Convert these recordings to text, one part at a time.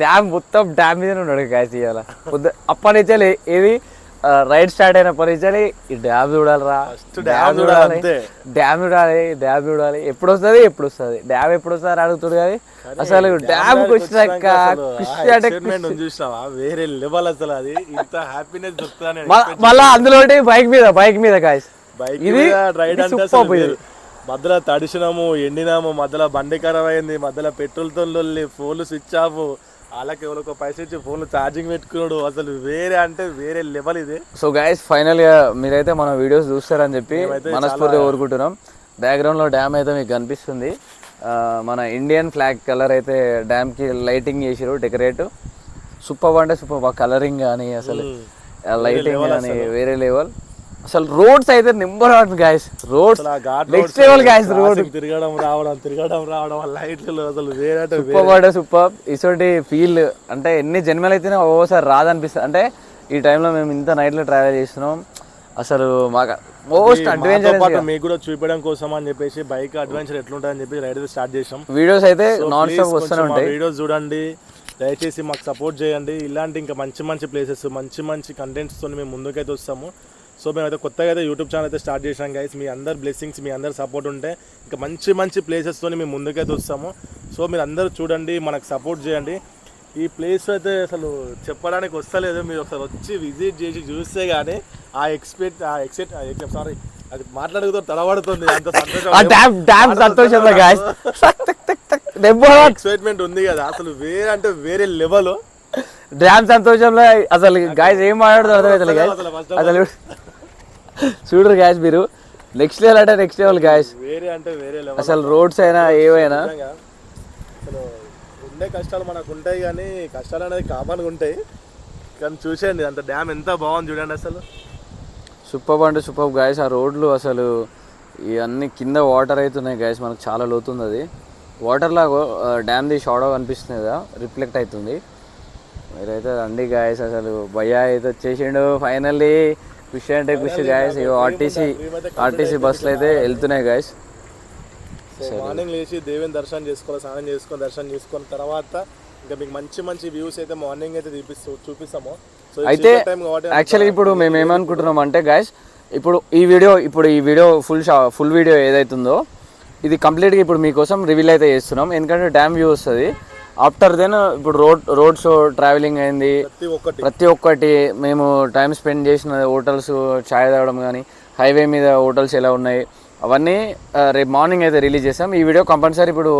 Dam మొత్తం dam మీద ఉన్నాడు గాయస్ ఇవాళ అప్పటి నుంచే ఏది రైడ్ స్టార్ట్ అయినప్పటి నుంచి ఈ డ్యామ్ చూడాలిరా, డ్యామ్ చూడాలి, డ్యామ్ చూడాలి, డ్యామ్ చూడాలి. ఎప్పుడు వస్తుంది డ్యామ్ ఎప్పుడు వస్తుంది అడుగుతుంది. కానీ అసలు డ్యామ్ వచ్చినాక చూసినావా వేరే లెవెల్ అసలు. అది ఇంత హ్యాపీనెస్ దొరుకుతుంది మళ్ళా అందులో బైక్ మీద గాయస్ ఇది రైడ్ అంటే మధ్యలో తడిసినాము, ఎండినాము, మధ్యలో బండి ఖరాబ్ అయింది, మధ్యలో పెట్రోల్తో ఫోన్లు స్విచ్ ఆఫ్, వాళ్ళకి ఎవరికి పైసలు ఇచ్చి ఫోన్లు ఛార్జింగ్ పెట్టుకున్నాడు. అసలు వేరే అంటే వేరే లెవెల్ ఇది. సో గైస్ ఫైనల్ గా మీరైతే మన వీడియోస్ చూస్తారని చెప్పి మనస్ఫూర్తిగా కోరుకుంటున్నాం. బ్యాక్గ్రౌండ్ లో డ్యామ్ అయితే మీకు కనిపిస్తుంది. మన ఇండియన్ ఫ్లాగ్ కలర్ అయితే డ్యామ్ కి లైటింగ్ చేసారు, డెకరేట్. సూపర్ అంటే సూపర్, కలరింగ్ కానీ అసలు లైటింగ్ కానీ వేరే లెవెల్. అసలు రోడ్స్ అయితే number one guys, roads next level guys. Road తిరగడం రావడం లైట్లు అసలు వేరే సూపర్ సూపర్. ఇటువంటి ఫీల్ అంటే ఎన్ని జన్మలు అయితేనే ఓసారి రాదనిపిస్తుంది. అంటే ఈ టైంలో మేము ఇంత నైట్ లో ట్రావెల్ చేస్తున్నాం. అసలు మాకు మోస్ట్ అడ్వెంచర్ మీకు కూడా చూపించడం కోసం అని చెప్పేసి బైక్ అడ్వెంచర్ ఎట్లుంటుందని చెప్పి రైడ్ అయితే స్టార్ట్ చేసాం. వీడియోస్ అయితే నాన్ స్టాప్ వస్తూనే ఉంటాయి. వీడియోస్ చూడండి, దయచేసి మాకు సపోర్ట్ చేయండి. ఇలాంటి ఇంకా మంచి ప్లేసెస్ మంచి కంటెంట్స్ తో మేము ముందుకైతే వస్తాము. సో మేమైతే కొత్తగా అయితే యూట్యూబ్ ఛానల్ అయితే స్టార్ట్ చేసాం గైస్. మీ అందరు బ్లెస్సింగ్స్, మీ అందరు సపోర్ట్ ఉంటే ఇంకా మంచి ప్లేసెస్తో మేము ముందుకైతే వస్తాము. సో మీరు అందరూ చూడండి, మనకు సపోర్ట్ చేయండి. ఈ ప్లేస్ అయితే అసలు చెప్పడానికి వస్తలేదు, మీరు ఒకసారి వచ్చి విజిట్ చేసి చూస్తే కానీ సారీ అది మాట్లాడుతూ తడబడుతుంది. అంత ఎక్సైట్మెంట్ ఉంది కదా అసలు, వేరే అంటే వేరే లెవెల్. డ్యామ్ సంతోషంలో అసలు గాయస్ ఏం మాట్లాడుతూ అర్థమవుతుంది అసలు. చూడరు గాయస్ మీరు, నెక్స్ట్ లెవెల్ అంటే నెక్స్ట్ లెవెల్ గాయస్. వేరే అంటే వేరే లెవెల్. అసలు రోడ్స్ అయినా ఏవైనా అసలు ఉండే కష్టాలు మనకు ఉంటాయి, కానీ కష్టాలు అనేది కామన్గా ఉంటాయి. కానీ చూసేయండి అంత డ్యామ్ ఎంత బాగుంది చూడండి అసలు. సూపర్ అంటే సూపర్ గాయస్. ఆ రోడ్లు అసలు ఇవన్నీ కింద వాటర్ అవుతున్నాయి గాయస్, మనకు చాలా లోతుంది. అది వాటర్ లాగా డ్యామ్ది షాడో కనిపిస్తుంది కదా, రిఫ్లెక్ట్ అవుతుంది. మీరైతే రండి గాయస్. అసలు భయ్యా అయితే వచ్చేసిండు ఫైనల్లీ. ఖుషి అంటే ఖుషి గాయస్. ఆర్టీసీ బస్సులు అయితే వెళ్తున్నాయి గాయస్. మార్నింగ్ లేచి దేవుని దర్శనం చేసుకోవాలి, స్నానం చేసుకున్న తర్వాత ఇంకా మీకు మంచి వ్యూస్ అయితే మార్నింగ్ అయితే చూపిస్తాము. అయితే యాక్చువల్లీ ఇప్పుడు మేము ఏమనుకుంటున్నాం అంటే గాయస్, ఇప్పుడు ఈ వీడియో ఫుల్ వీడియో ఏదైతుందో ఇది కంప్లీట్గా ఇప్పుడు మీకోసం రివీల్ అయితే చేస్తున్నాం. ఎందుకంటే డ్యామ్ వ్యూ వస్తుంది. ఆఫ్టర్ దెన్ ఇప్పుడు రోడ్ షో ట్రావెలింగ్ అయింది, ప్రతి ఒక్కటి మేము టైం స్పెండ్ చేసిన హోటల్స్, చాయ్ తాగడం కానీ, హైవే మీద హోటల్స్ ఎలా ఉన్నాయి అవన్నీ రేపు మార్నింగ్ అయితే రిలీజ్ చేస్తాం. ఈ వీడియో కంపల్సరీ ఇప్పుడు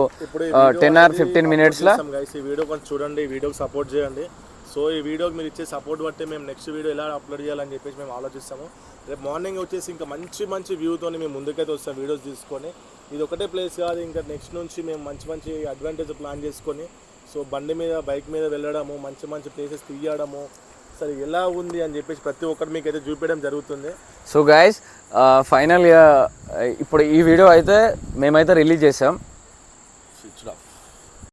10 or 15 minutes లా ఈ వీడియో కొంచెం చూడండి, ఈ వీడియోకి సపోర్ట్ చేయండి. సో ఈ వీడియోకి మీరు ఇచ్చే సపోర్ట్ బట్టి మేము నెక్స్ట్ వీడియో ఎలా అప్లోడ్ చేయాలని చెప్పేసి మేము ఆలోచిస్తాము. రేపు మార్నింగ్ వచ్చేసి ఇంకా మంచి వ్యూతో మేము ముందుకైతే వస్తాం వీడియోస్ తీసుకొని. ఇది ఒకటే ప్లేస్ కాదు, ఇంకా నెక్స్ట్ నుంచి మేము మంచి అడ్వాంటేజ్ ప్లాన్ చేసుకొని సో బండి మీద బైక్ మీద వెళ్ళడము, మంచి ప్లేసెస్ తీయడము, సరే ఎలా ఉంది అని చెప్పేసి ప్రతి ఒక్కటి మీకు అయితే చూపించడం జరుగుతుంది. సో గైస్ ఫైనల్గా ఇప్పుడు ఈ వీడియో అయితే మేమైతే రిలీజ్ చేసాం.